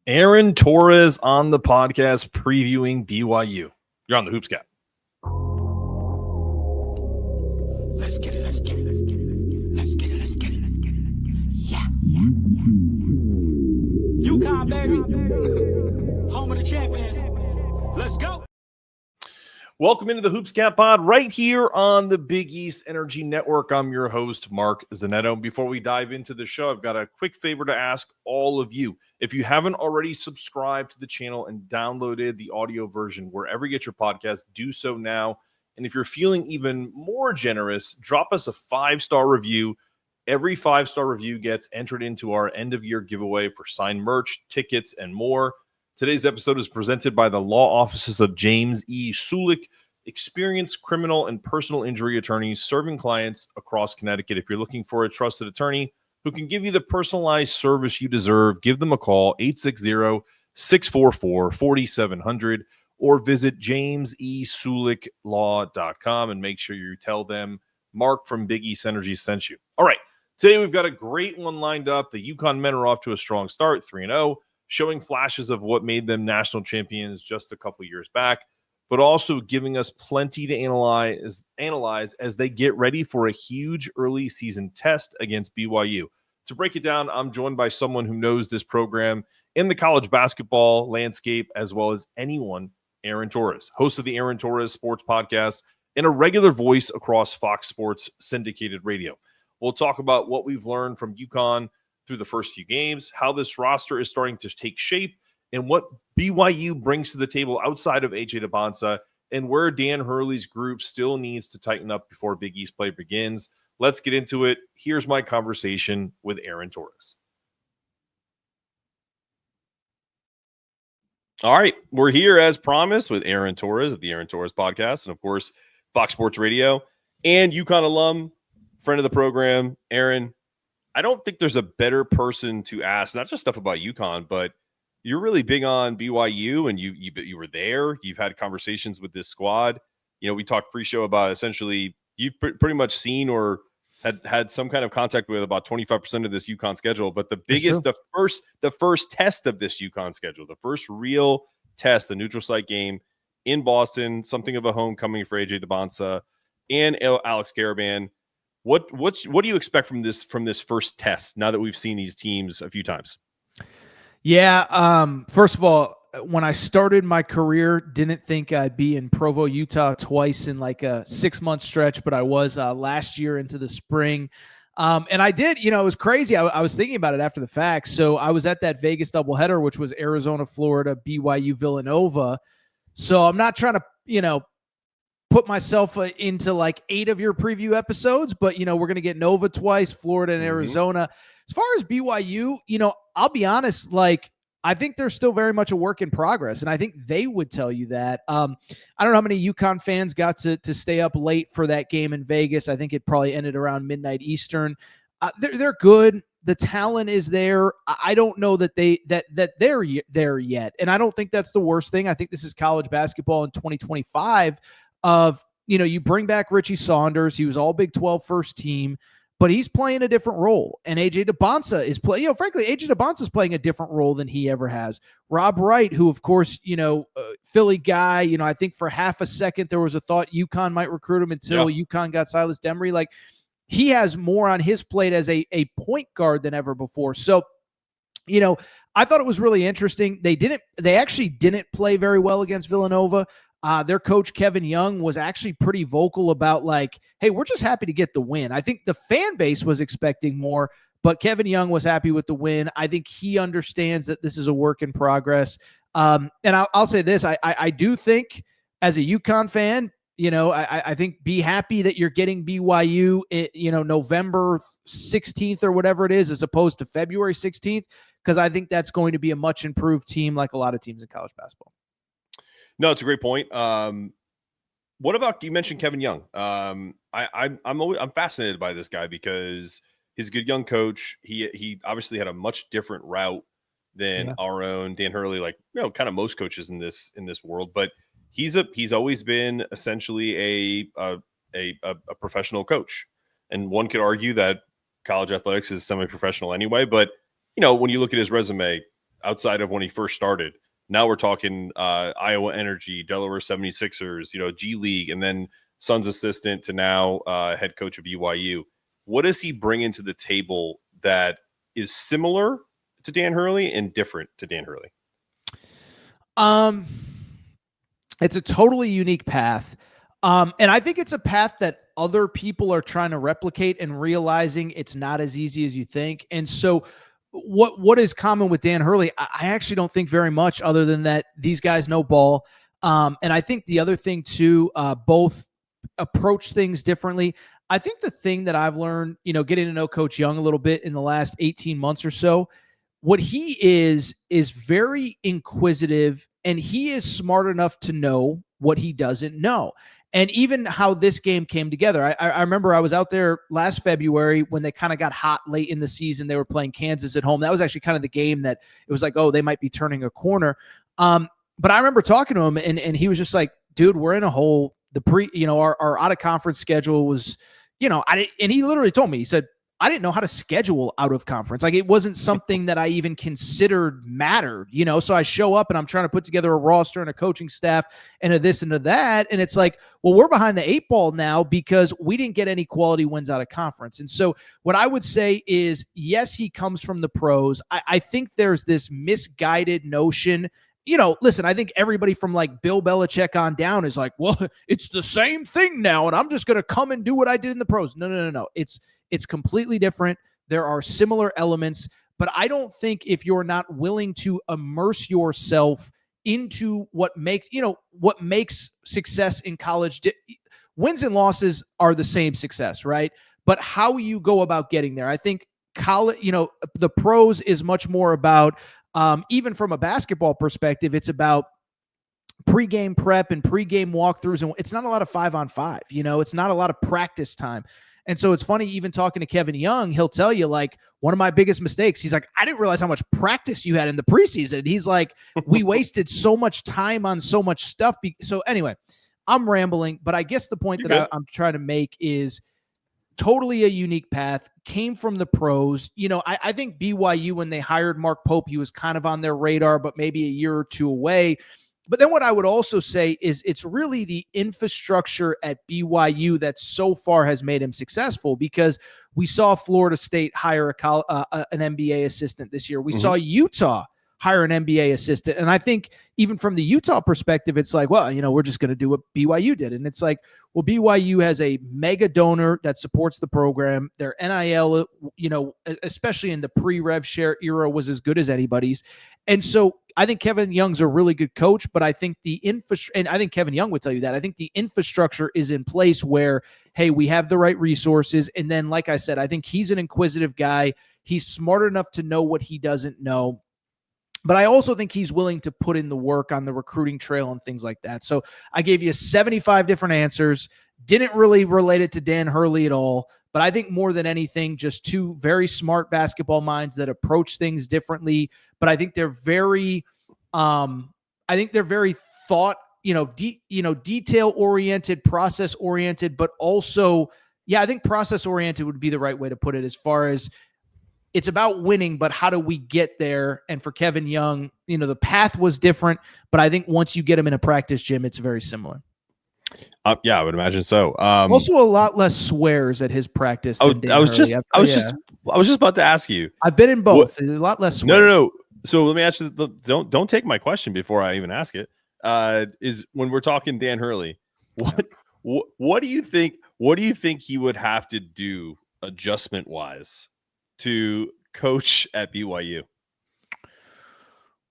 Aaron Torres on the podcast previewing BYU. You're on the Hoops Gap. Let's get it. Let's get it. Let's get it. Let's get it. Yeah. UConn, baby. Home of the champions. Let's go. Welcome into the Hoops Gap Pod right here on the Big East Energy Network. I'm your host, Mark Zanetto. Before we dive into the show, I've got a quick favor to ask all of you. If you haven't already subscribed to the channel and downloaded the audio version wherever you get your podcast, do so now. And if you're feeling even more generous, drop us a 5-star review. Every 5-star review gets entered into our end-of-year giveaway for signed merch, tickets, and more. Today's episode is presented by the law offices of James E. Sulick, experienced criminal and personal injury attorneys serving clients across Connecticut. If you're looking for a trusted attorney who can give you the personalized service you deserve, give them a call, 860-644-4700, or visit jamesesulicklaw.com and make sure you tell them Mark from Big East Energy sent you. All right, today we've got a great one lined up. The UConn men are off to a strong start, 3-0. Showing flashes of what made them national champions just a couple years back, but also giving us plenty to analyze as they get ready for a huge early season test against BYU. To break it down, I'm joined by someone who knows this program in the college basketball landscape as well as anyone, Aaron Torres, host of the Aaron Torres Sports Podcast and a regular voice across Fox Sports syndicated radio. We'll talk about what we've learned from UConn through the first few games, how this roster is starting to take shape, and what BYU brings to the table outside of AJ DeBonsa, and where Dan Hurley's group still needs to tighten up before Big East play begins. Let's get into it. Here's my conversation with Aaron Torres. All right, we're here as promised with Aaron Torres of the Aaron Torres Podcast, and of course, Fox Sports Radio, and UConn alum, friend of the program, Aaron. I don't think there's a better person to ask, not just stuff about UConn, but you're really big on BYU, and you were there. You've had conversations with this squad. You know, we talked pre-show about essentially you've pretty much seen or had some kind of contact with about 25% of this UConn schedule. But the biggest, the first test of this UConn schedule, the first real test, the neutral site game in Boston, something of a homecoming for AJ DeBonsa and Alex Karaban. What do you expect from this first test now that we've seen these teams a few times? Yeah. First of all, when I started my career, didn't think I'd be in Provo, Utah twice in like a 6-month stretch, but I was last year into the spring. And I did, it was crazy. I was thinking about it after the fact. So I was at that Vegas doubleheader, which was Arizona, Florida, BYU, Villanova. So I'm not trying to, put myself into like 8 of your preview episodes, but we're going to get Nova twice, Florida and Arizona. As far as BYU, I'll be honest, like I think they're still very much a work in progress, and I think they would tell you that. I don't know how many UConn fans got to stay up late for that game in Vegas. I think it probably ended around midnight Eastern. They're good. The talent is there. I don't know that they're there yet, and I don't think that's the worst thing. I think this is college basketball in 2025. Of, you bring back Richie Saunders. He was all Big 12 first team, but he's playing a different role. And AJ DeBonsa is playing, frankly, AJ DeBonsa is playing a different role than he ever has. Rob Wright, who, of course, Philly guy, I think for half a second there was a thought UConn might recruit him until UConn got Silas Demery. Like, he has more on his plate as a point guard than ever before. So, I thought it was really interesting. They actually didn't play very well against Villanova. Their coach, Kevin Young, was actually pretty vocal about like, hey, we're just happy to get the win. I think the fan base was expecting more, but Kevin Young was happy with the win. I think he understands that this is a work in progress. And I'll say this. I do think as a UConn fan, I think be happy that you're getting BYU, November 16th or whatever it is, as opposed to February 16th, because I think that's going to be a much improved team like a lot of teams in college basketball. No, it's a great point. What about, you mentioned Kevin Young? I'm fascinated by this guy because he's a good young coach. He obviously had a much different route than our own Dan Hurley, like kind of most coaches in this world. But he's always been essentially a professional coach, and one could argue that college athletics is semi-professional anyway. But when you look at his resume, outside of when he first started. Now we're talking Iowa Energy, Delaware 76ers, G League, and then Suns assistant to now head coach of BYU. What does he bring into the table that is similar to Dan Hurley and different to Dan Hurley? It's a totally unique path. And I think it's a path that other people are trying to replicate and realizing it's not as easy as you think. And so what is common with Dan Hurley? I actually don't think very much, other than that these guys know ball. And I think the other thing too, both approach things differently. I think the thing that I've learned, getting to know Coach Young a little bit in the last 18 months or so, what he is very inquisitive, and he is smart enough to know what he doesn't know. And even how this game came together. I remember I was out there last February when they kind of got hot late in the season. They were playing Kansas at home. That was actually kind of the game that it was like, oh, they might be turning a corner. But I remember talking to him, and he was just like, dude, we're in a hole. Our out of conference schedule was, and he literally told me, he said, I didn't know how to schedule out of conference. Like, it wasn't something that I even considered mattered, so I show up and I'm trying to put together a roster and a coaching staff and a this and a that. And it's like, well, we're behind the 8 ball now because we didn't get any quality wins out of conference. And so what I would say is, yes, he comes from the pros. I think there's this misguided notion. Listen, I think everybody from like Bill Belichick on down is like, well, it's the same thing now, and I'm just going to come and do what I did in the pros. No. It's completely different. There are similar elements, but I don't think if you're not willing to immerse yourself into what makes success in college, wins and losses are the same success, right? But how you go about getting there, I think college, the pros is much more about, even from a basketball perspective, it's about pregame prep and pregame walkthroughs. And it's not a lot of 5-on-5, it's not a lot of practice time. And so it's funny, even talking to Kevin Young, he'll tell you, like, one of my biggest mistakes, he's like, I didn't realize how much practice you had in the preseason. And he's like, we wasted so much time on so much stuff. So anyway, I'm rambling, but I guess the point that I'm trying to make is totally a unique path, came from the pros. I think BYU, when they hired Mark Pope, he was kind of on their radar, but maybe a year or two away. But then what I would also say is it's really the infrastructure at BYU that so far has made him successful, because we saw Florida State hire an NBA assistant this year. We saw Utah hire an NBA assistant. And I think even from the Utah perspective, it's like, well, we're just going to do what BYU did. And it's like, well, BYU has a mega donor that supports the program. Their NIL, especially in the pre-rev share era, was as good as anybody's. And so I think Kevin Young's a really good coach, but I think and I think Kevin Young would tell you that. I think the infrastructure is in place where, hey, we have the right resources. And then, like I said, I think he's an inquisitive guy. He's smart enough to know what he doesn't know. But I also think he's willing to put in the work on the recruiting trail and things like that. So I gave you 75 different answers, didn't really relate it to Dan Hurley at all. But I think more than anything, just two very smart basketball minds that approach things differently. But I think they're very thought, detail oriented, process oriented, but also, I think process oriented would be the right way to put it, as far as it's about winning, but how do we get there? And for Kevin Young, the path was different, but I think once you get him in a practice gym, it's very similar. Yeah, I would imagine so. Also, a lot less swears at his practice. I was just about to ask you. I've been in both. A lot less swears. No. So let me ask you. Don't take my question before I even ask it. Is when we're talking Dan Hurley, what do you think? What do you think he would have to do adjustment wise to coach at BYU?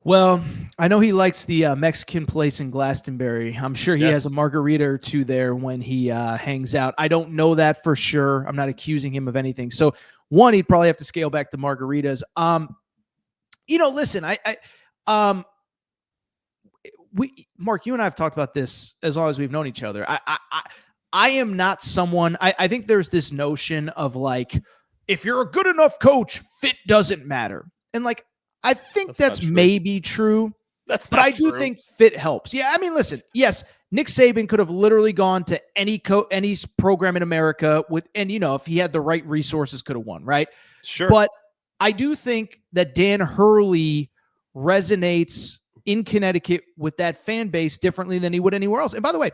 Well, I know he likes the Mexican place in Glastonbury. I'm sure he has a margarita or two there when he hangs out. I don't know that for sure. I'm not accusing him of anything. So one, he'd probably have to scale back the margaritas. Listen, Mark, you and I have talked about this as long as we've known each other. I am not someone, I think there's this notion of like, if you're a good enough coach, fit doesn't matter. And like, I think that's maybe true. But I do think fit helps. Yeah, I mean, listen, yes, Nick Saban could have literally gone to any program in America if he had the right resources, could have won, right? Sure. But I do think that Dan Hurley resonates in Connecticut with that fan base differently than he would anywhere else. And by the way,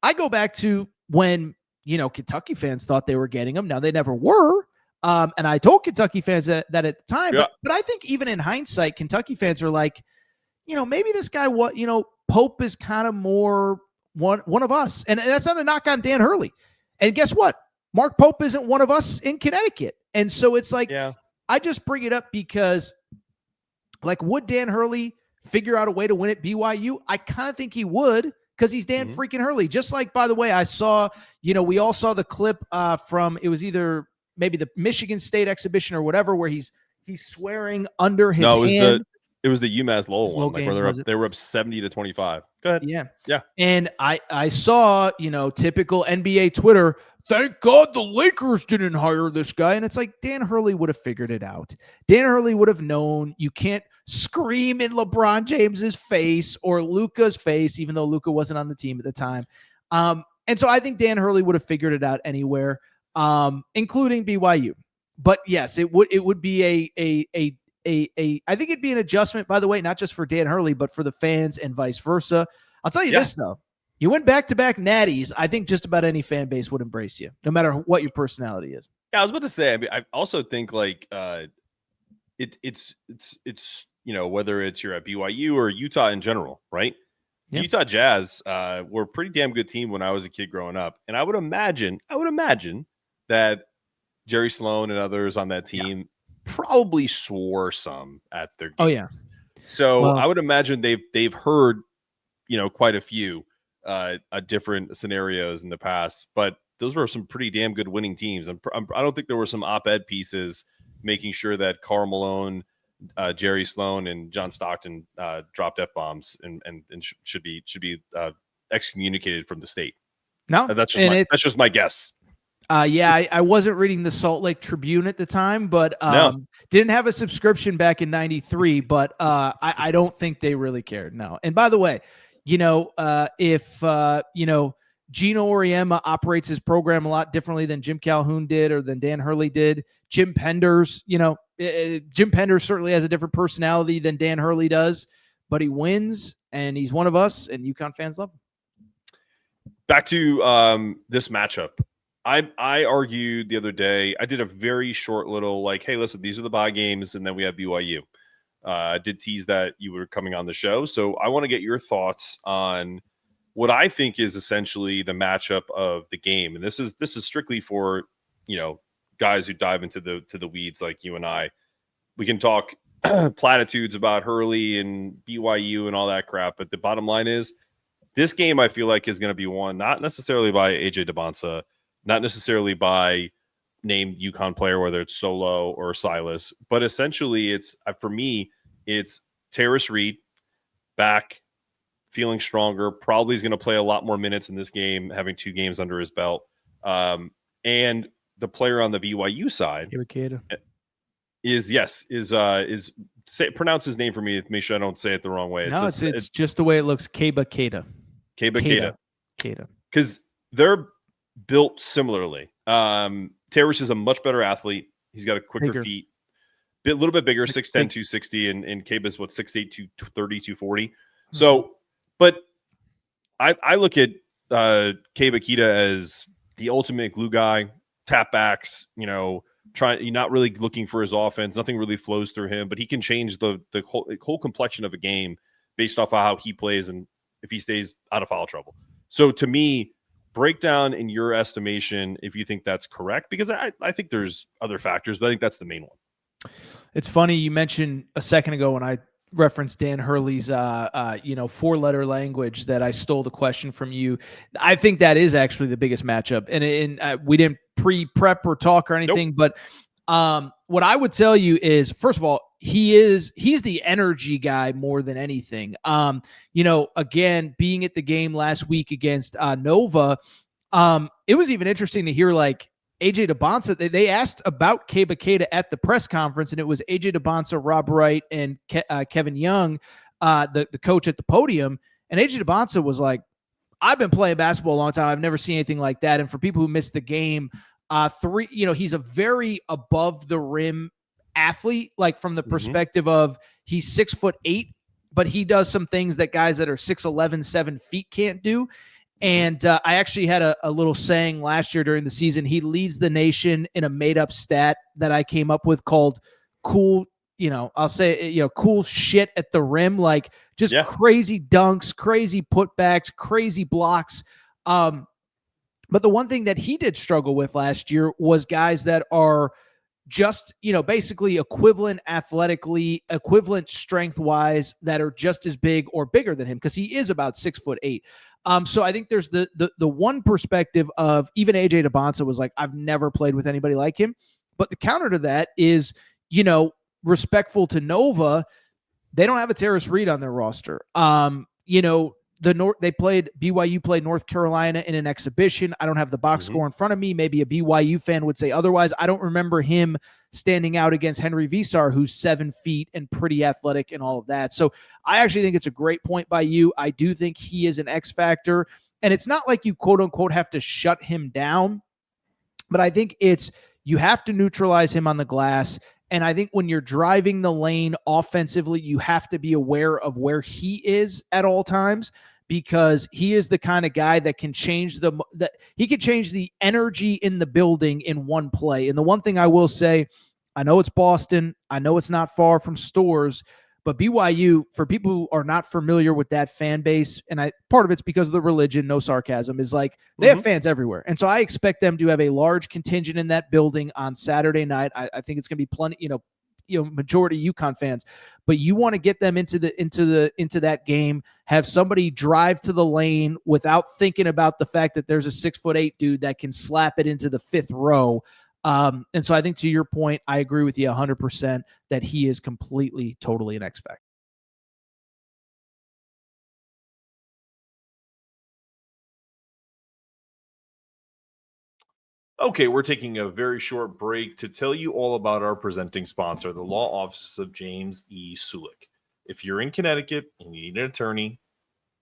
I go back to when, Kentucky fans thought they were getting him. Now they never were. And I told Kentucky fans that at the time, Yeah. but I think even in hindsight, Kentucky fans are like, maybe this guy, Pope is kind of more one of us. And that's not a knock on Dan Hurley. And guess what? Mark Pope isn't one of us in Connecticut. And so it's like, I just bring it up because, like, would Dan Hurley figure out a way to win at BYU? I kind of think he would, because he's Dan freaking Hurley. Just like, by the way, I saw, we all saw the clip from, it was either maybe the Michigan State exhibition or whatever, where he's swearing under his hand. It was the UMass Lowell one, like game, where they were up 70-25. Go ahead. Yeah. And I saw, typical NBA Twitter, thank God the Lakers didn't hire this guy. And it's like, Dan Hurley would have figured it out. Dan Hurley would have known you can't scream in LeBron James's face or Luka's face, even though Luka wasn't on the team at the time. And so I think Dan Hurley would have figured it out anywhere, including BYU. But yes, it would be I think it'd be an adjustment, by the way, not just for Dan Hurley, but for the fans and vice versa. I'll tell you this, though. You win back-to-back natties, I think just about any fan base would embrace you, no matter what your personality is. Yeah, I was about to say, I also think, like, it's whether it's you're at BYU or Utah in general, right? Yeah. The Utah Jazz were a pretty damn good team when I was a kid growing up. And I would imagine that Jerry Sloan and others on that team probably swore some at their games. Oh, yeah. So I would imagine they've heard, quite a few different scenarios in the past, but those were some pretty damn good winning teams. I don't think there were some op-ed pieces making sure that Karl Malone, Jerry Sloan, and John Stockton dropped F-bombs and should be excommunicated from the state. No, that's just my guess. I wasn't reading the Salt Lake Tribune at the time, but didn't have a subscription back in '93. But I don't think they really cared. No. And by the way, if Gino Auriemma operates his program a lot differently than Jim Calhoun did or than Dan Hurley did, Jim Penders, Jim Penders certainly has a different personality than Dan Hurley does, but he wins and he's one of us, and UConn fans love him. Back to this matchup. I argued the other day, I did a very short little like, hey, listen, these are the bye games, and then we have BYU. I did tease that you were coming on the show. So I want to get your thoughts on what I think is essentially the matchup of the game. And this is strictly for, guys who dive into the weeds like you and I. We can talk platitudes about Hurley and BYU and all that crap, but the bottom line is this game I feel like is going to be won not necessarily by AJ DeBonsa, not necessarily by named UConn player, whether it's Solo or Silas, but essentially for me, it's Torres Reed back, feeling stronger, probably is going to play a lot more minutes in this game, having 2 games under his belt. And the player on the BYU side pronounce his name for me to make sure I don't say it the wrong way. It's just the way it looks. Keba Keita. Because they're built similarly. Torres is a much better athlete. He's got a quicker feet, a little bit bigger, 6'10", 260, and Keba's 6'8", 230, 240. Mm-hmm. So, but I look at Keba Keita as the ultimate glue guy, tap backs, not really looking for his offense. Nothing really flows through him, but he can change the whole complexion of a game based off of how he plays and if he stays out of foul trouble. So to me, break down in your estimation if you think that's correct, because I think there's other factors, but I think that's the main one. It's funny you mentioned a second ago when I referenced Dan Hurley's 4-letter language that I stole the question from you. I think that is actually the biggest matchup, and we didn't pre-prep or talk or anything. Nope. But what I would tell you is, first of all, he's the energy guy more than anything. Again, being at the game last week against Nova, it was even interesting to hear like AJ DeBonsa. They asked about Keba Keita at the press conference, and it was AJ DeBonsa, Rob Wright, and Kevin Young, the coach at the podium. And AJ DeBonsa was like, I've been playing basketball a long time. I've never seen anything like that. And for people who missed the game, he's a very above the rim athlete, like from the perspective of he's 6'8", but he does some things that guys that are 6'11", 7 feet can't do. And I actually had a little saying last year during the season. He leads the nation in a made-up stat that I came up with called cool, I'll say, cool shit at the rim, like just crazy dunks, crazy putbacks, crazy blocks. But the one thing that he did struggle with last year was guys that are just, basically equivalent athletically, equivalent strength-wise, that are just as big or bigger than him, because he is about 6'8". So I think there's the one perspective of even AJ DeBonsa was like, I've never played with anybody like him. But the counter to that is, respectful to Nova, they don't have a Terrace Reed on their roster. BYU played North Carolina in an exhibition. I don't have the box score in front of me. Maybe a BYU fan would say otherwise. I don't remember him standing out against Henry Visar, who's 7 feet and pretty athletic and all of that. So I actually think it's a great point by you. I do think he is an X factor, and it's not like you quote unquote have to shut him down, but I think you have to neutralize him on the glass. And I think when you're driving the lane offensively, you have to be aware of where he is at all times, because he is the kind of guy that can change he could change the energy in the building in one play. And the one thing I will say, I know it's Boston, I know it's not far from Stores, but BYU, for people who are not familiar with that fan base, and part of it's because of the religion, no sarcasm, is like they have fans everywhere. And so I expect them to have a large contingent in that building on Saturday night. I think it's going to be plenty, majority UConn fans, but you want to get them into that game, have somebody drive to the lane without thinking about the fact that there's a 6'8" dude that can slap it into the fifth row. And so I think, to your point, I agree with you 100% that he is completely, totally an X factor. Okay, we're taking a very short break to tell you all about our presenting sponsor, the law offices of James E. Sulick. If you're in Connecticut and you need an attorney,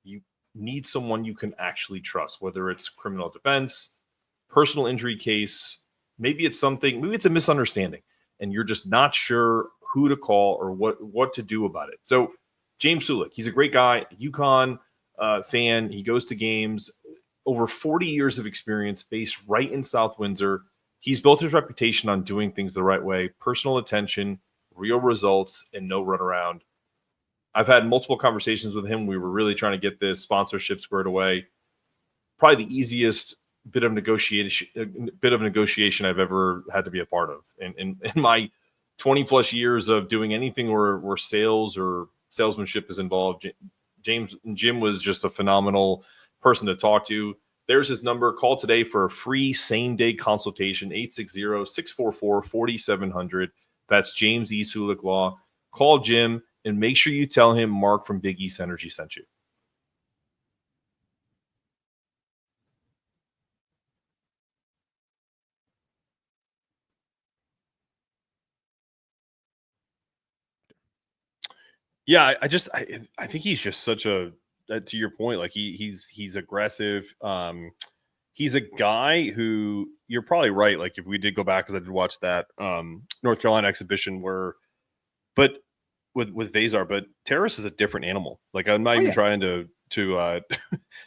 you need someone you can actually trust, whether it's criminal defense, personal injury case, maybe it's a misunderstanding, and you're just not sure who to call or what to do about it. So James Sulick, he's a great guy, UConn fan. He goes to games. Over 40 years of experience based right in South Windsor. He's built his reputation on doing things the right way, personal attention, real results, and no runaround. I've had multiple conversations with him. We were really trying to get this sponsorship squared away. Probably the easiest bit of negotiation I've ever had to be a part of. In my 20 plus years of doing anything where sales or salesmanship is involved, Jim was just a phenomenal person to talk to. There's his number. Call today for a free same-day consultation, 860-644-4700. That's James E. Sulick Law. Call Jim and make sure you tell him Mark from Big East Energy sent you. Yeah, I think he's just such a, to your point, like he's aggressive. He's a guy who, you're probably right. Like if we did go back, because I did watch that North Carolina exhibition but with Vasar, but Torres is a different animal. Like I'm not even trying to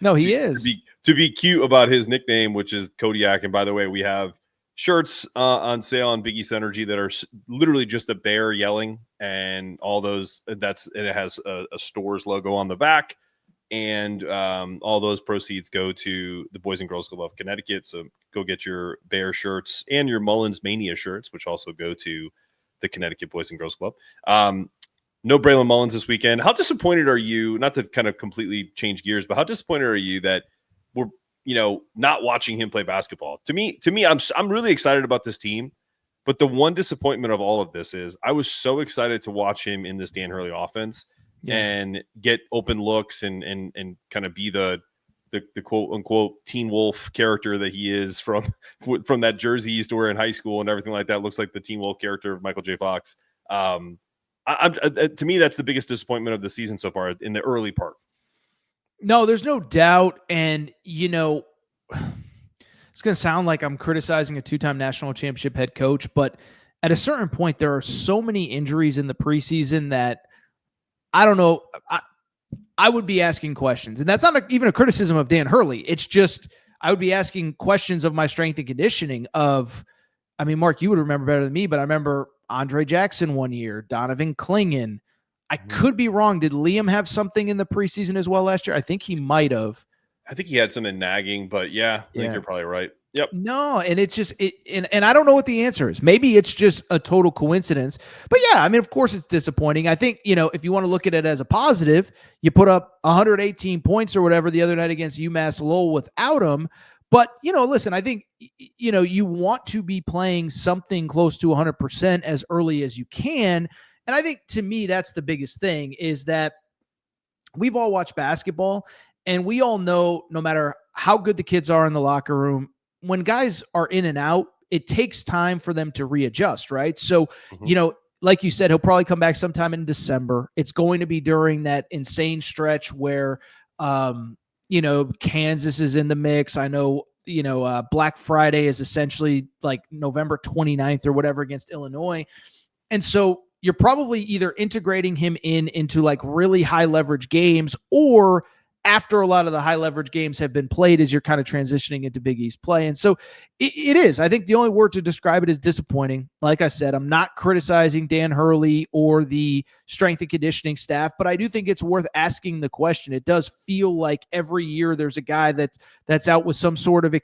no, he is to be cute about his nickname, which is Kodiak. And by the way, we have shirts on sale on Big East Energy that are literally just a bear yelling, and all those. It has a Stores logo on the back. And all those proceeds go to the Boys and Girls Club of Connecticut. So go get your Bear shirts and your Mullins Mania shirts, which also go to the Connecticut Boys and Girls Club. No Braylon Mullins this weekend. How disappointed are you, not to kind of completely change gears, but how disappointed are you that we're, not watching him play basketball? To me, I'm really excited about this team. But the one disappointment of all of this is I was so excited to watch him in this Dan Hurley offense. And get open looks and kind of be the quote unquote Teen Wolf character that he is from that jersey he used to wear in high school and everything like that. Looks like the Teen Wolf character of Michael J. Fox. To me, that's the biggest disappointment of the season so far in the early part. No, there's no doubt. And, it's going to sound like I'm criticizing a two-time national championship head coach, but at a certain point, there are so many injuries in the preseason that I don't know. I would be asking questions, and that's not even a criticism of Dan Hurley. It's just I would be asking questions of my strength and conditioning of, I mean, Mark, you would remember better than me, but I remember Andre Jackson one year, Donovan Clingan. I could be wrong. Did Liam have something in the preseason as well last year? I think he might have. I think he had some in nagging, but I think you're probably right. Yep. No, and it's just and I don't know what the answer is. Maybe it's just a total coincidence. But yeah, I mean, of course it's disappointing. I think, if you want to look at it as a positive, you put up 118 points or whatever the other night against UMass Lowell without him. But, listen, I think, you want to be playing something close to 100% as early as you can. And I think, to me, that's the biggest thing, is that we've all watched basketball, and we all know, no matter how good the kids are in the locker room, when guys are in and out, it takes time for them to readjust, right? So, like you said, he'll probably come back sometime in December. It's going to be during that insane stretch where, Kansas is in the mix. I know, Black Friday is essentially like November 29th or whatever against Illinois. And so you're probably either integrating him into like really high leverage games, or after a lot of the high leverage games have been played, as you're kind of transitioning into Big East play. And so it is, I think the only word to describe it is disappointing. Like I said, I'm not criticizing Dan Hurley or the strength and conditioning staff, but I do think it's worth asking the question. It does feel like every year there's a guy that's out with some sort of,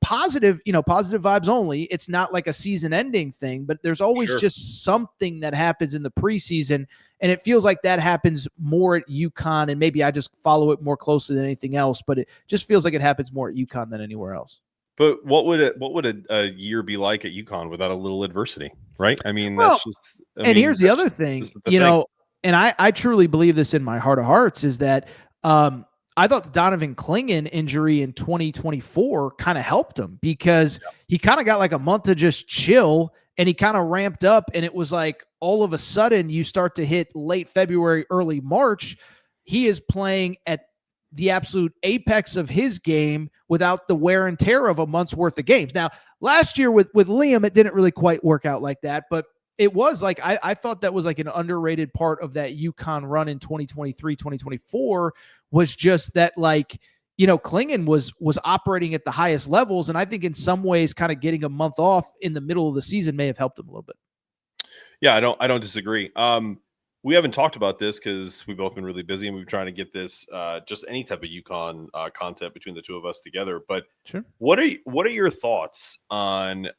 positive vibes only. It's not like a season ending thing, but there's always just something that happens in the preseason. And it feels like that happens more at UConn, and maybe I just follow it more closely than anything else, but it just feels like it happens more at UConn than anywhere else. But what would a year be like at UConn without a little adversity, right? I mean, here's the other thing, and I truly believe this in my heart of hearts, is that I thought the Donovan Clingan injury in 2024 kind of helped him, because he kind of got like a month to just chill, and he kind of ramped up, and it was like all of a sudden you start to hit late February, early March. He is playing at the absolute apex of his game without the wear and tear of a month's worth of games. Now, last year with Liam, it didn't really quite work out like that, but it was like, I thought that was like an underrated part of that UConn run in 2023, 2024, was just that, like, Clingan was operating at the highest levels. And I think in some ways kind of getting a month off in the middle of the season may have helped him a little bit. Yeah, I don't disagree. We haven't talked about this because we've both been really busy, and we've been trying to get this just any type of UConn content between the two of us together. But sure, what are your thoughts on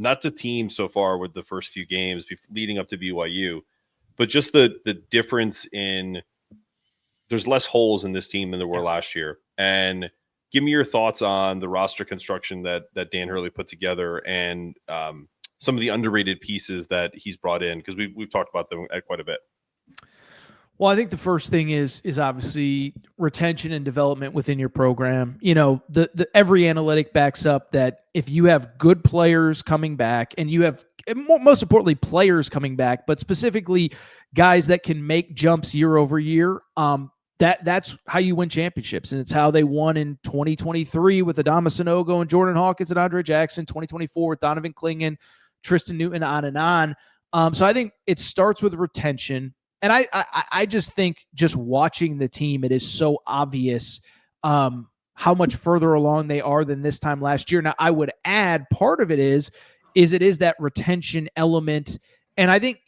not the team so far with the first few games leading up to BYU, but just the difference in, there's less holes in this team than there were last year, and give me your thoughts on the roster construction that Dan Hurley put together, and some of the underrated pieces that he's brought in, because we've talked about them quite a bit. Well, I think the first thing is obviously retention and development within your program. The every analytic backs up that if you have good players coming back, and you have, most importantly, players coming back, but specifically guys that can make jumps year over year, that's how you win championships. And it's how they won in 2023 with Adama Sanogo and Jordan Hawkins and Andre Jackson, 2024 with Donovan Clingan, Tristan Newton, on and on. So I think it starts with retention. And I just think, just watching the team, it is so obvious how much further along they are than this time last year. Now, I would add, part of it is that retention element. And I think,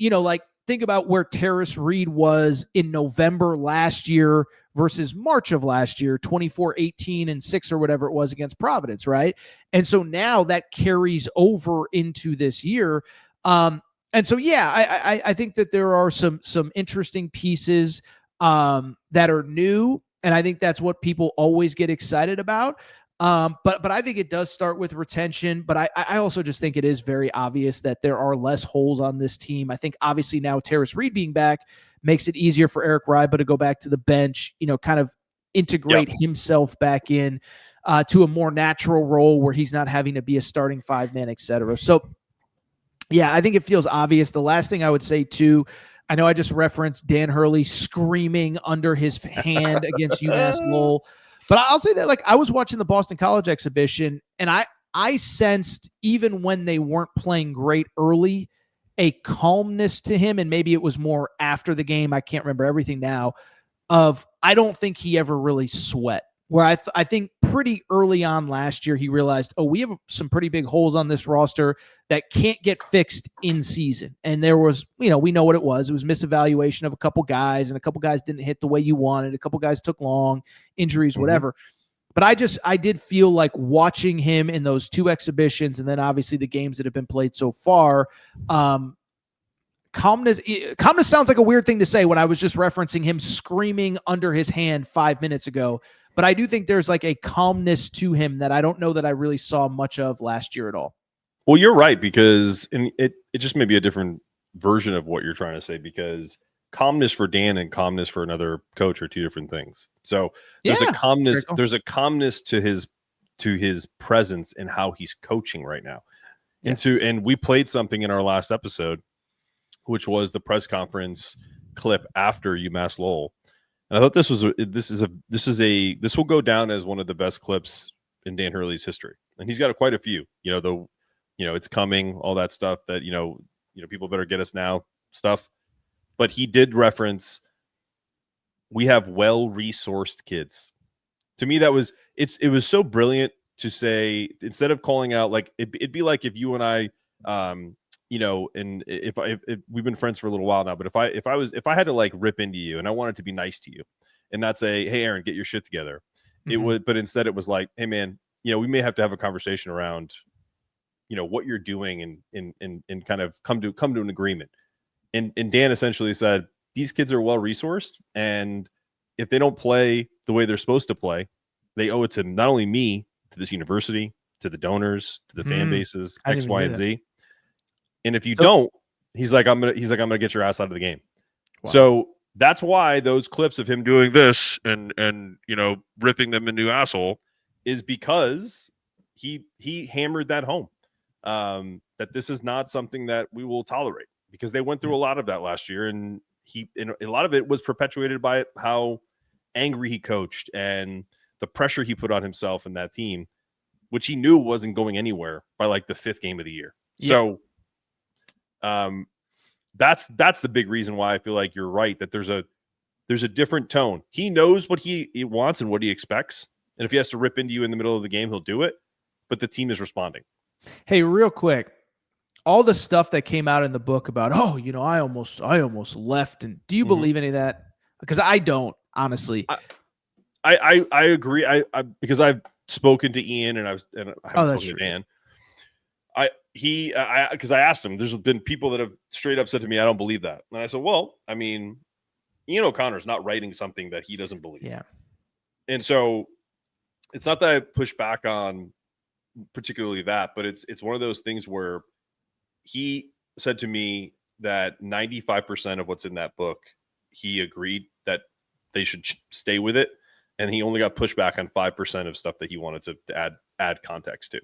think about where Torres Reed was in November last year versus March of last year, 24-18-6 or whatever it was against Providence, right? And so now that carries over into this year. And so, I think that there are some interesting pieces that are new, and I think that's what people always get excited about. But I think it does start with retention, but I also just think it is very obvious that there are less holes on this team. I think obviously now Torres Reed being back makes it easier for Eric Ryba to go back to the bench, kind of integrate himself back in to a more natural role where he's not having to be a starting 5-man, et cetera. So, I think it feels obvious. The last thing I would say too, I know I just referenced Dan Hurley screaming under his hand against UMass Lowell, but I'll say that, like, I was watching the Boston College exhibition, and I sensed, even when they weren't playing great early, a calmness to him. And maybe it was more after the game. I can't remember everything now. I don't think he ever really sweat. Where I think pretty early on last year, he realized, we have some pretty big holes on this roster that can't get fixed in season. And there was, we know what it was. It was misevaluation of a couple guys, and a couple guys didn't hit the way you wanted. A couple guys took long, injuries, whatever. But I did feel like watching him in those 2 exhibitions, and then obviously the games that have been played so far, calmness sounds like a weird thing to say when I was just referencing him screaming under his hand 5 minutes ago. But I do think there's like a calmness to him that I don't know that I really saw much of last year at all. Well, you're right, because it just may be a different version of what you're trying to say, because calmness for Dan and calmness for another coach are 2 different things. So there's a calmness. Cool. There's a calmness to his presence and how he's coaching right now. Yes. And we played something in our last episode, which was the press conference clip after UMass Lowell. And I thought this will go down as one of the best clips in Dan Hurley's history. And he's got quite a few, it's coming, all that stuff that, people better get us now stuff. But he did reference, we have well-resourced kids. To me, it was so brilliant to say, instead of calling out, like, it'd be like if you and I, and if we've been friends for a little while now, but if I had to like rip into you and I wanted to be nice to you and not say, hey, Aaron, get your shit together. It would, but instead it was like, hey man, we may have to have a conversation around, what you're doing and kind of come to an agreement. And Dan essentially said, these kids are well-resourced, and if they don't play the way they're supposed to play, they owe it to not only me, to this university, to the donors, to the fan bases, X, Y, and Z. And if you don't, he's like, I'm gonna get your ass out of the game. Wow. So that's why those clips of him doing this and ripping them a new asshole is because he hammered that home, that this is not something that we will tolerate, because they went through a lot of that last year, and a lot of it was perpetuated by how angry he coached and the pressure he put on himself and that team, which he knew wasn't going anywhere by like the 5th game of the year. Yeah. So that's the big reason why I feel like you're right, that there's a different tone. He knows what he wants and what he expects, and if he has to rip into you in the middle of the game, he'll do it, but the team is responding. Hey, real quick, all the stuff that came out in the book about, I almost left, and do you believe any of that? Because I don't, honestly. I agree. I because I've spoken to Ian and I haven't spoken to Dan. Because I asked him, there's been people that have straight up said to me, I don't believe that. And I said, well, I mean, Ian O'Connor's not writing something that he doesn't believe. Yeah. And so it's not that I push back on particularly that, but it's one of those things where he said to me that 95% of what's in that book, he agreed that they should stay with it. And he only got pushback on 5% of stuff that he wanted to add context to.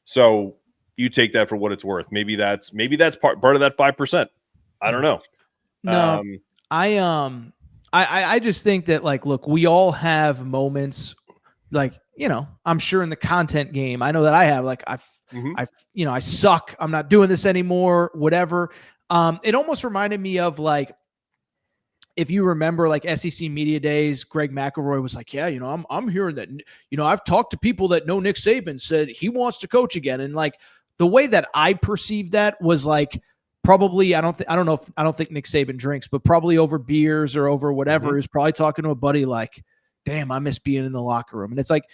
So you take that for what it's worth. Maybe that's part of that 5%. I don't know. No, I just think that, like, look, we all have moments, like, I'm sure in the content game, I know that I have, like, I suck. I'm not doing this anymore, whatever. It almost reminded me of, like, if you remember, like, SEC Media Days, Greg McElroy was like, yeah, I'm hearing that, I've talked to people that know Nick Saban said he wants to coach again. And, like, the way that I perceived that was, like, probably, I don't think Nick Saban drinks, but probably over beers or over whatever, is probably talking to a buddy like, damn, I miss being in the locker room. And it's like,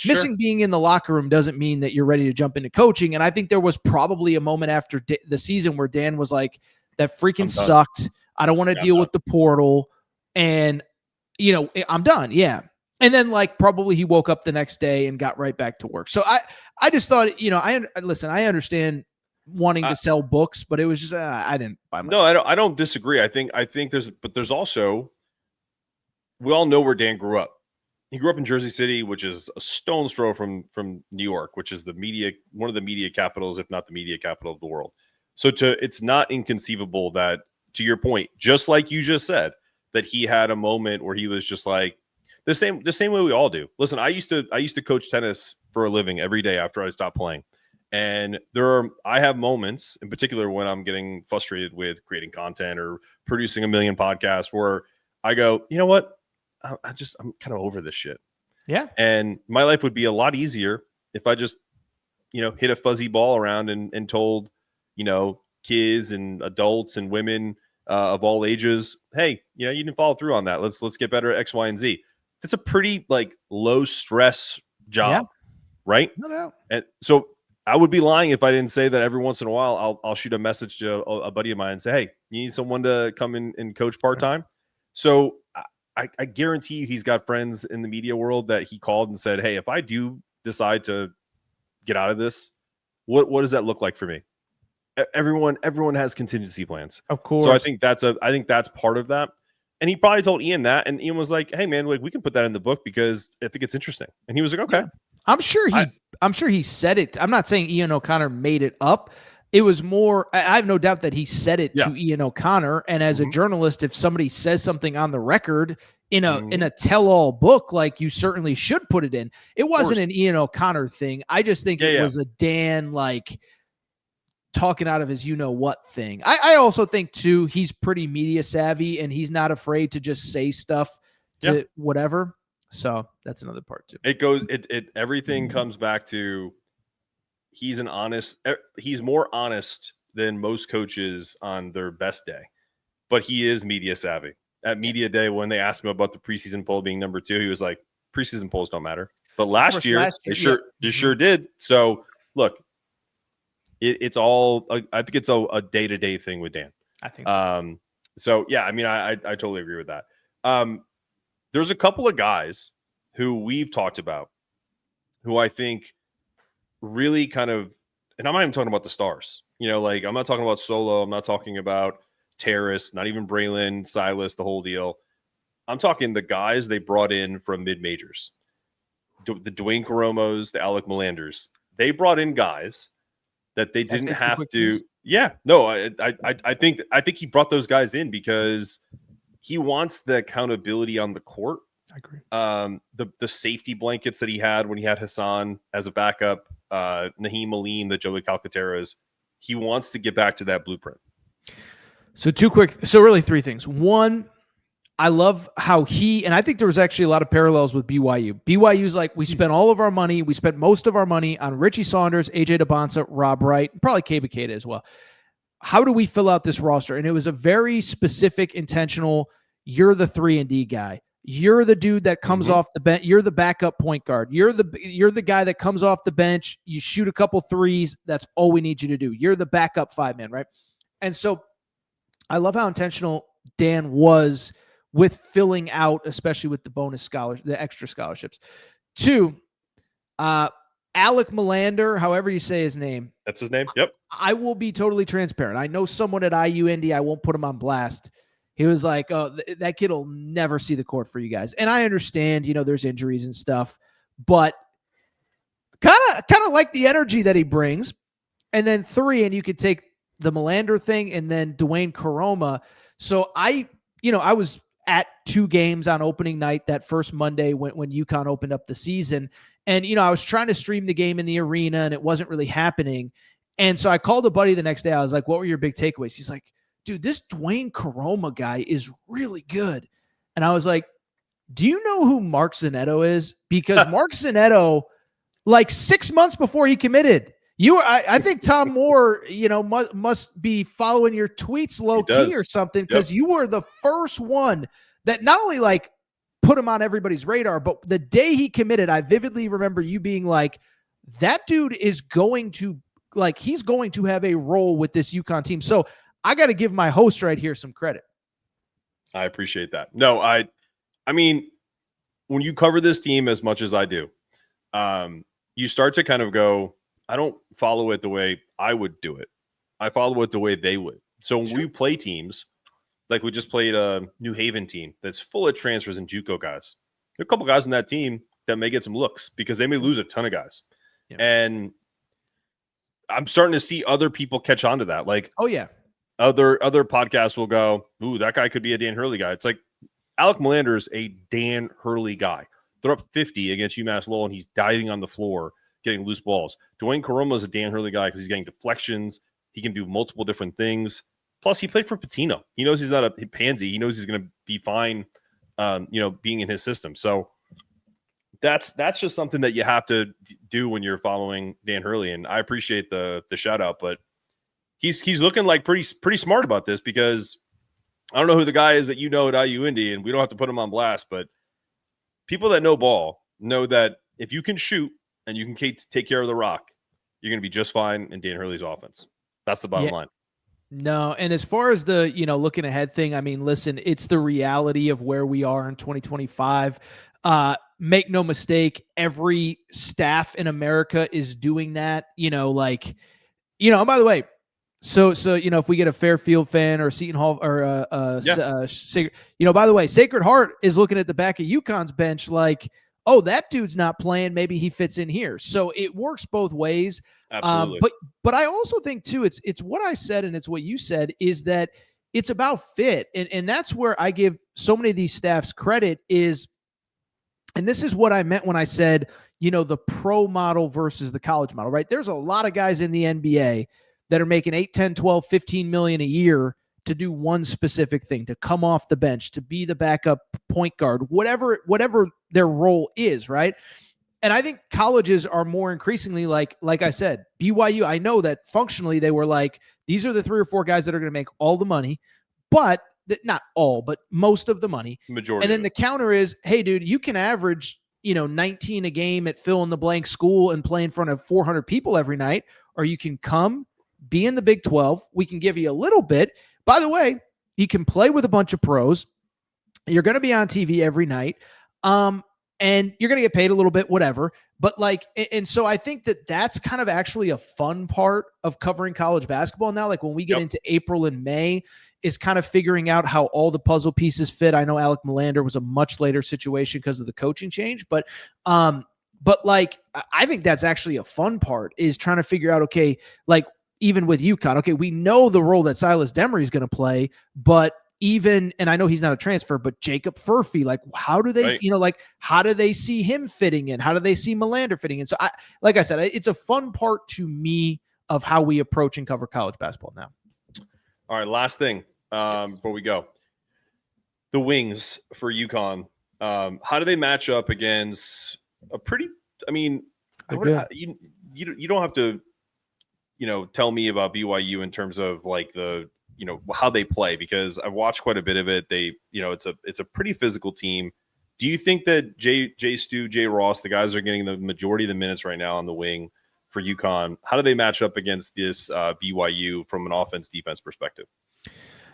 missing being in the locker room doesn't mean that you're ready to jump into coaching. And I think there was probably a moment after the season where Dan was like, that freaking sucked. I don't want to deal with the portal, and I'm done. Yeah. And then, like, probably he woke up the next day and got right back to work. So I just thought, I understand wanting to sell books, but it was just, I didn't buy much. No, I don't disagree. I think there's also, we all know where Dan grew up. He grew up in Jersey City, which is a stone's throw from New York, which is one of the media capitals, if not the media capital of the world. So it's not inconceivable that, to your point, just like you just said, that he had a moment where he was just like the same way we all do. Listen, I used to coach tennis for a living every day after I stop playing. And I have moments in particular when I'm getting frustrated with creating content or producing a million podcasts where I go, you know what? I'm kind of over this shit. Yeah. And my life would be a lot easier if I just, hit a fuzzy ball around and told, kids and adults and women of all ages, hey, you didn't follow through on that. Let's get better at X, Y, and Z. That's a pretty low stress job, right? No doubt. And so I would be lying if I didn't say that every once in a while I'll shoot a message to a buddy of mine and say, hey, you need someone to come in and coach part-time. So I guarantee you he's got friends in the media world that he called and said, hey, if I do decide to get out of this, what does that look like for me? Everyone has contingency plans. Of course. So I think that's part of that. And he probably told Ian that, and Ian was like, hey man, we can put that in the book because I think it's interesting. And he was like, okay. Yeah. I'm sure he said it. I'm not saying Ian O'Connor made it up. It was more, I have no doubt that he said it to Ian O'Connor. And as a journalist, if somebody says something on the record in a tell-all book, you certainly should put it in. It wasn't an Ian O'Connor thing. I just think it was a Dan talking out of his what thing. I also think too, he's pretty media savvy and he's not afraid to just say stuff to whatever. So that's another part too. Everything comes back to he's more honest than most coaches on their best day, but he is media savvy. At media day, when they asked him about the preseason poll being number 2, he was like, preseason polls don't matter. But last year they sure did. So look, it's all, I think it's a day-to-day thing with Dan. I think so. So yeah, I mean, I totally agree with that. There's a couple of guys who we've talked about who I think really kind of, and I'm not even talking about the stars, I'm not talking about Solo. I'm not talking about Torres, not even Braylon, Silas, the whole deal. I'm talking the guys they brought in from mid-majors, the Dwayne Caromos, the Alec Melanders. They brought in guys that they didn't have to. Yeah, no, I think he brought those guys in because he wants the accountability on the court. I agree. The safety blankets that he had when he had Hassan as a backup, Naheem Alim, the Joey Calcaterras, he wants to get back to that blueprint. So really 3 things. One, I love how and I think there was actually a lot of parallels with BYU. BYU's we spent all of our money. We spent most of our money on Richie Saunders, AJ DeBonsa, Rob Wright, probably Kebakeda as well. How do we fill out this roster? And it was a very specific, intentional, you're the 3-and-D guy. You're the dude that comes off the bench. You're the backup point guard. You're the guy that comes off the bench. You shoot a couple threes. That's all we need you to do. You're the backup 5-man, right? And so I love how intentional Dan was with filling out, especially with the bonus scholarships, the extra scholarships. 2, Alec Melander, however you say his name. That's his name. Yep. I will be totally transparent. I know someone at IU Indy. I won't put him on blast. He was like, oh, that kid will never see the court for you guys. And I understand, there's injuries and stuff, but kind of like the energy that he brings. And then 3, and you could take the Melander thing and then Dwayne Caroma. So I was at 2 games on opening night that first Monday when UConn opened up the season. And, I was trying to stream the game in the arena and it wasn't really happening. And so I called a buddy the next day. I was like, what were your big takeaways? He's like, dude, this Dwayne Caroma guy is really good. And I was like, do you know who Mark Zanetto is? Because Mark Zanetto, 6 months before he committed, I think Tom Moore, must be following your tweets low key or something, because you were the first one that not only put him on everybody's radar, but the day he committed, I vividly remember you being like, that dude is going to he's going to have a role with this UConn team. So I got to give my host right here some credit. I appreciate that. No, I mean, when you cover this team as much as I do, you start to kind of go, I don't follow it the way I would do it. I follow it the way they would. So when we play teams, we just played a New Haven team that's full of transfers and JUCO guys. There are a couple guys in that team that may get some looks because they may lose a ton of guys. Yeah. And I'm starting to see other people catch on to that. Oh yeah. Other podcasts will go, ooh, that guy could be a Dan Hurley guy. It's like Alec Melander is a Dan Hurley guy. They're up 50 against UMass Lowell, and he's diving on the floor getting loose balls. Dwayne Caroma is a Dan Hurley guy because he's getting deflections. He can do multiple different things. Plus, he played for Patino. He knows he's not a pansy. He knows he's going to be fine, being in his system. So that's just something that you have to do when you're following Dan Hurley. And I appreciate the shout out, but he's looking like pretty smart about this, because I don't know who the guy is that at IU Indy, and we don't have to put him on blast, but people that know ball know that if you can shoot and you can take care of the rock, you're going to be just fine in Dan Hurley's offense. That's the bottom line. No, and as far as the, looking ahead thing, I mean, listen, it's the reality of where we are in 2025. Make no mistake, every staff in America is doing that, and by the way, so if we get a Fairfield fan or Seton Hall or by the way, Sacred Heart is looking at the back of UConn's bench like, oh, that dude's not playing, maybe he fits in here. So it works both ways. Absolutely. But I also think too, it's what I said and it's what you said, is that it's about fit. And that's where I give so many of these staffs credit is, and this is what I meant when I said, the pro model versus the college model, right? There's a lot of guys in the NBA that are making 8, 10, 12, 15 million a year to do one specific thing, to come off the bench, to be the backup point guard, whatever their role is, right? And I think colleges are more increasingly like I said, BYU, I know that functionally they were like, these are the 3 or 4 guys that are going to make all the money, but not all, but most of the money. Majority. And then the counter is, hey, dude, you can average, 19 a game at fill in the blank school and play in front of 400 people every night, or you can come be in the Big 12. We can give you a little bit. By the way, you can play with a bunch of pros. You're going to be on TV every night. And you're going to get paid a little bit, whatever. But and so I think that that's kind of actually a fun part of covering college basketball now. Like when we get into April and May is kind of figuring out how all the puzzle pieces fit. I know Alec Melander was a much later situation because of the coaching change, but I think that's actually a fun part, is trying to figure out, okay, even with UConn, okay, we know the role that Silas Demery is going to play, but and I know he's not a transfer, but Jacob Furphy, how do they, how do they see him fitting in? How do they see Melander fitting in? So like I said, it's a fun part to me of how we approach and cover college basketball now. All right. Last thing before we go, the wings for UConn. How do they match up against a pretty, you don't have to, tell me about BYU in terms of how they play, because I've watched quite a bit of it. They, it's a pretty physical team. Do you think that Jay Stu, Jay Ross, the guys are getting the majority of the minutes right now on the wing for UConn? How do they match up against this BYU from an offense defense perspective?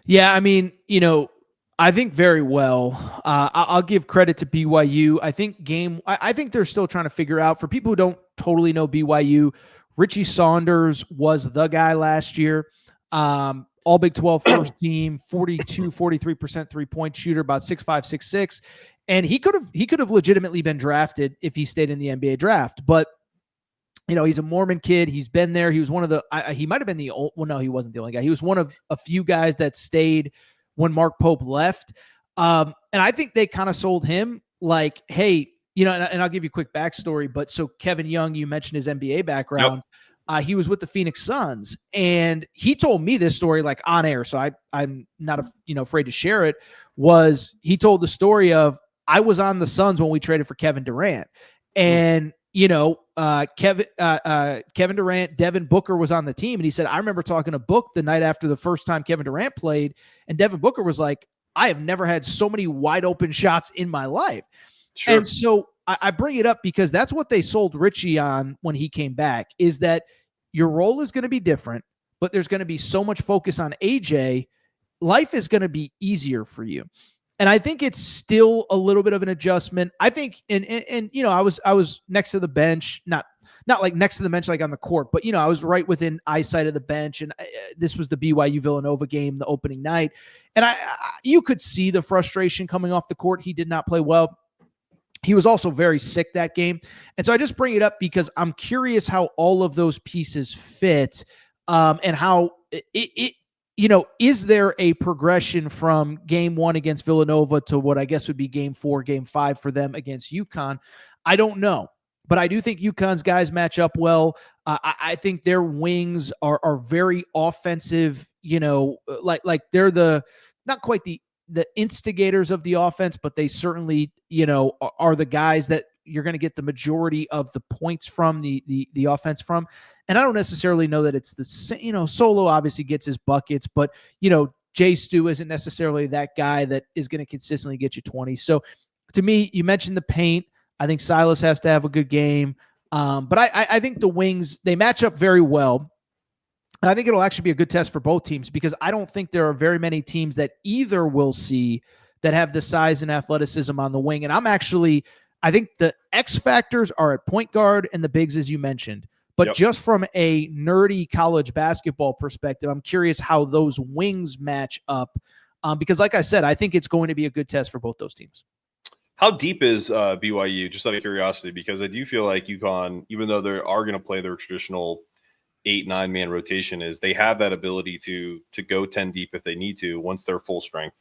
Yeah, I think very well. I'll give credit to BYU. I think they're still trying to figure out, for people who don't totally know BYU, Richie Saunders was the guy last year. All Big 12 first team, 43% 3-point shooter, about 6'5", 6'6", and he could have legitimately been drafted if he stayed in the NBA draft. But he's a Mormon kid. He's been there. He was one of the. He might have been the old. Well, no, he wasn't the only guy. He was one of a few guys that stayed when Mark Pope left. And I think they kind of sold him like, hey, and I'll give you a quick backstory. But so Kevin Young, you mentioned his NBA background. Yep. He was with the Phoenix Suns, and he told me this story on air, so I'm not afraid to share it. He told the story of, I was on the Suns when we traded for Kevin Durant, and Kevin Durant, Devin Booker was on the team, and he said, I remember talking to Book the night after the first time Kevin Durant played, and Devin Booker was like, I have never had so many wide open shots in my life. Sure. And so I bring it up because that's what they sold Richie on when he came back, is that your role is going to be different, but there's going to be so much focus on AJ. Life is going to be easier for you. And I think it's still a little bit of an adjustment. I think, and I was next to the bench, not like next to the bench, like on the court, but I was right within eyesight of the bench. And this was the BYU Villanova game, the opening night. And you could see the frustration coming off the court. He did not play well. He was also very sick that game. And so I just bring it up because I'm curious how all of those pieces fit, and how is there a progression from game 1 against Villanova to what I guess would be game 4, game 5 for them against UConn? I don't know. but I do think UConn's guys match up well. I think their wings are very offensive, like they're not quite the instigators of the offense, but they certainly, are the guys that you're going to get the majority of the points from the offense from. And I don't necessarily know that it's the same, Solo obviously gets his buckets, but Jay Stu isn't necessarily that guy that is going to consistently get you 20. So to me, you mentioned the paint. I think Silas has to have a good game. But I think the wings, they match up very well. And I think it'll actually be a good test for both teams, because I don't think there are very many teams that either will see that have the size and athleticism on the wing. And I think the X factors are at point guard and the bigs, as you mentioned. But just from a nerdy college basketball perspective, I'm curious how those wings match up. Because like I said, I think it's going to be a good test for both those teams. How deep is BYU, just out of curiosity? Because I do feel like UConn, even though they are going to play their traditional 8-9 man rotation, is they have that ability to go 10 deep if they need to once they're full strength.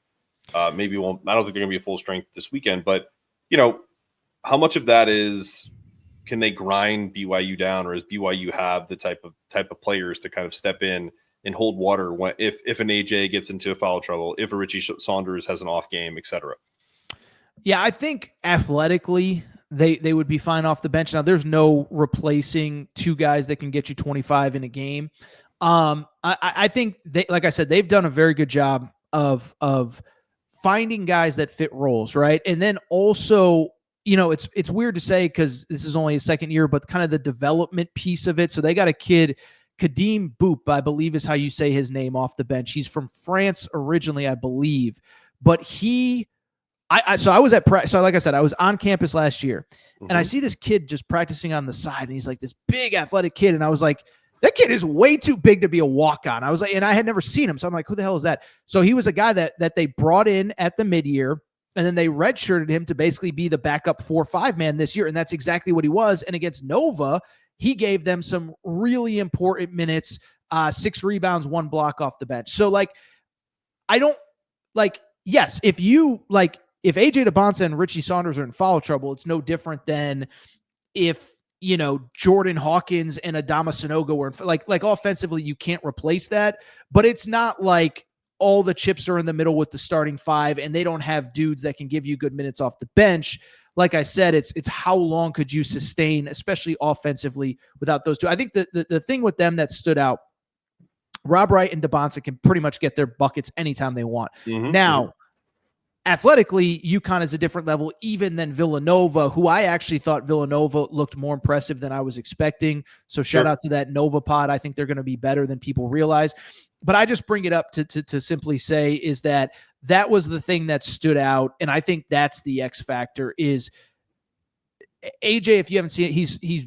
Maybe won't. I don't think they're going to be a full strength this weekend, but how much of that is, can they grind BYU down, or does BYU have the type of players to kind of step in and hold water if an AJ gets into foul trouble, if a Richie Saunders has an off game, etc. Yeah, I think athletically they would be fine off the bench. Now, there's no replacing two guys that can get you 25 in a game. I think like I said, they've done a very good job of finding guys that fit roles, right? And then also, it's weird to say because this is only his second year, but kind of the development piece of it. So they got a kid, Kadim Boop, I believe is how you say his name, off the bench. He's from France originally, I believe, but so like I said, I was on campus last year, and I see this kid just practicing on the side, and he's like this big athletic kid. And I was like, that kid is way too big to be a walk-on. I was like, and I had never seen him. So I'm like, who the hell is that? So he was a guy that they brought in at the mid-year, and then they redshirted him to basically be the backup 4-5 man this year. And that's exactly what he was. And against Nova, he gave them some really important minutes, 6 rebounds, 1 block off the bench. So yes, if AJ DeBonsa and Richie Saunders are in foul trouble, it's no different than if, Jordan Hawkins and Adama Sanogo were like offensively, you can't replace that, but it's not like all the chips are in the middle with the starting 5 and they don't have dudes that can give you good minutes off the bench. Like I said, it's how long could you sustain, especially offensively, without those two. I think the thing with them that stood out, Rob Wright and DeBonsa can pretty much get their buckets anytime they want. Now, athletically, UConn is a different level even than Villanova, who I actually thought Villanova looked more impressive than I was expecting. So shout out to that Nova pod. I think they're going to be better than people realize. But I just bring it up to simply say is that was the thing that stood out. And I think that's the X factor is AJ, if you haven't seen it, he's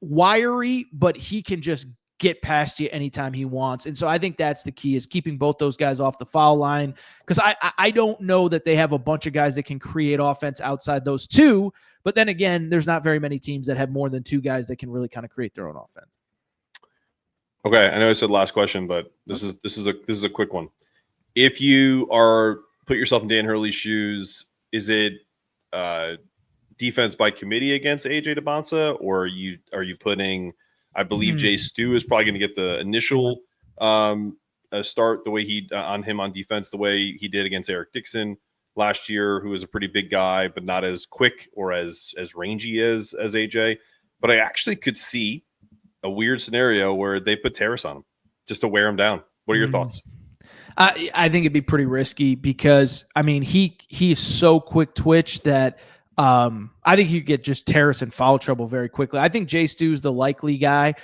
wiry, but he can just get past you anytime he wants. And so I think that's the key, is keeping both those guys off the foul line. Because I don't know that they have a bunch of guys that can create offense outside those two. But then again, there's not very many teams that have more than 2 guys that can really kind of create their own offense. Okay, I know I said last question, but this is a quick one. If you put yourself in Dan Hurley's shoes, is it defense by committee against AJ DeBonsa, or are you putting? I believe Jay Stu is probably going to get the initial start the way he on him on defense, the way he did against Eric Dixon last year, who was a pretty big guy, but not as quick or as rangy as AJ. But I actually could see a weird scenario where they put Torres on him just to wear him down. What are your thoughts? I think it'd be pretty risky because, I mean, he's so quick twitch that I think you get just Torres in foul trouble very quickly. I think Jay Stu's the likely guy.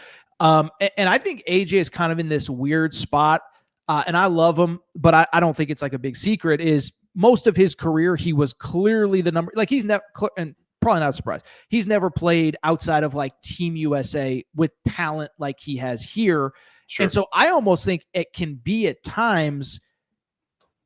And I think AJ is kind of in this weird spot. And I love him, but I don't think it's like a big secret, is most of his career, he was clearly the number, like he's never, and probably not a surprise, he's never played outside of like Team USA with talent like he has here. Sure. And so I almost think it can be at times,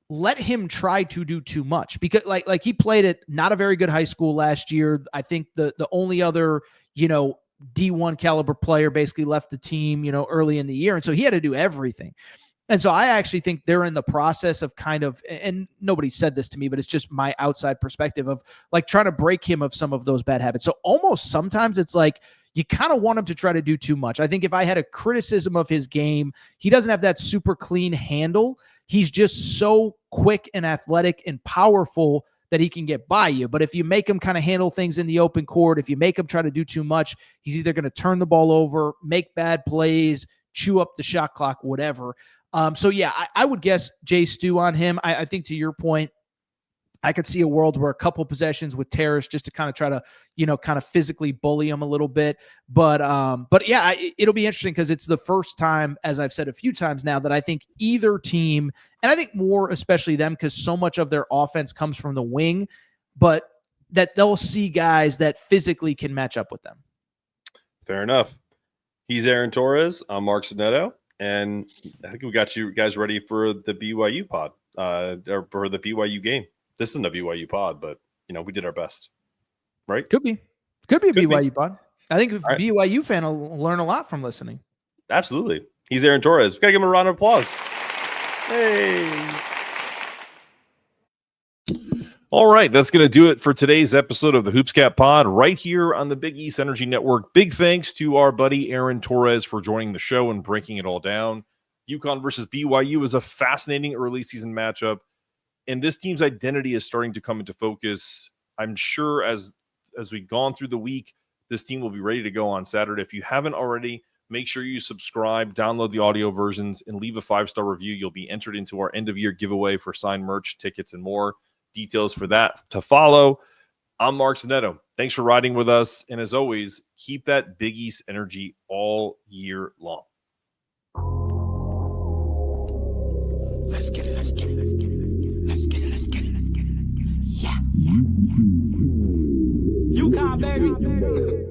let him try to do too much, because like he played at not a very good high school last year. I think the only other, D1 caliber player basically left the team, early in the year. And so he had to do everything. And so I actually think they're in the process of kind of, and nobody said this to me, but it's just my outside perspective of like trying to break him of some of those bad habits. So almost sometimes it's like you kind of want him to try to do too much. I think if I had a criticism of his game, he doesn't have that super clean handle. He's just so quick and athletic and powerful that he can get by you. But if you make him kind of handle things in the open court, if you make him try to do too much, he's either going to turn the ball over, make bad plays, chew up the shot clock, whatever. So yeah, I would guess Jay Stu on him. I think to your point, I could see a world where a couple possessions with Torres just to kind of try to, kind of physically bully him a little bit. But yeah, it'll be interesting because it's the first time, as I've said a few times now, that I think either team, and I think more especially them, because so much of their offense comes from the wing, but that they'll see guys that physically can match up with them. Fair enough. He's Aaron Torres. I'm Mark Zanetto. And I think we got you guys ready for the BYU pod, or for the BYU game. This isn't a BYU pod, but we did our best, right? Could be a BYU pod. I think if BYU fan will learn a lot from listening. Absolutely. He's Aaron Torres. We gotta give him a round of applause. Hey. All right, that's going to do it for today's episode of the Hoopscat Pod right here on the Big East Energy Network. Big thanks to our buddy Aaron Torres for joining the show and breaking it all down. UConn versus BYU is a fascinating early season matchup, and this team's identity is starting to come into focus. I'm sure as we've gone through the week, this team will be ready to go on Saturday. If you haven't already, make sure you subscribe, download the audio versions, and leave a 5-star review. You'll be entered into our end-of-year giveaway for signed merch, tickets, and more. Details for that to follow. I'm Mark Zanetto. Thanks for riding with us. And as always, keep that Big East energy all year long. Let's get it. Let's get it. Let's get it. Let's get it. Yeah. UConn, baby.